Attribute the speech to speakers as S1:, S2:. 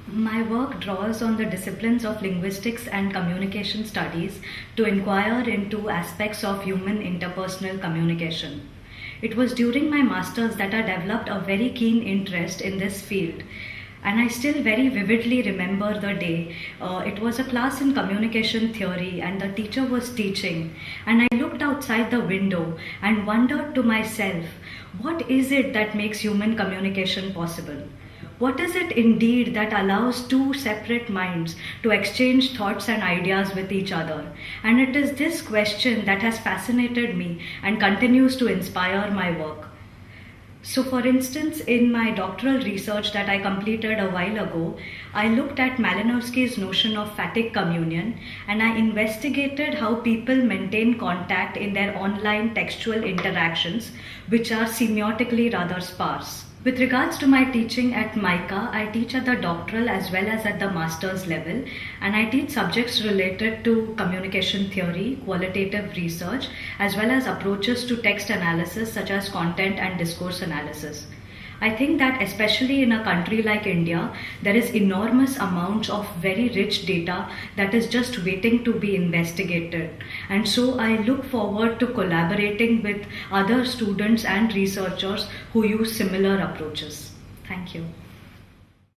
S1: My work draws on the disciplines of linguistics and communication studies to inquire into aspects of human interpersonal communication. It was during my master's that I developed a very keen interest in this field. And I still very vividly remember the day. It was a class in communication theory, and the teacher was teaching. And I looked outside the window and wondered to myself, what is it that makes human communication possible? What is it indeed that allows two separate minds to exchange thoughts and ideas with each other? And it is this question that has fascinated me and continues to inspire my work. So, for instance, in my doctoral research that I completed a while ago, I looked at Malinowski's notion of phatic communion, and I investigated how people maintain contact in their online textual interactions, which are semiotically rather sparse. With regards to my teaching at MICA, I teach at the doctoral as well as at the master's level, and I teach subjects related to communication theory, qualitative research, as well as approaches to text analysis such as content and discourse analysis. I think that especially in a country like India, there is enormous amounts of very rich data that is just waiting to be investigated. And so I look forward to collaborating with other students and researchers who use similar approaches. Thank you.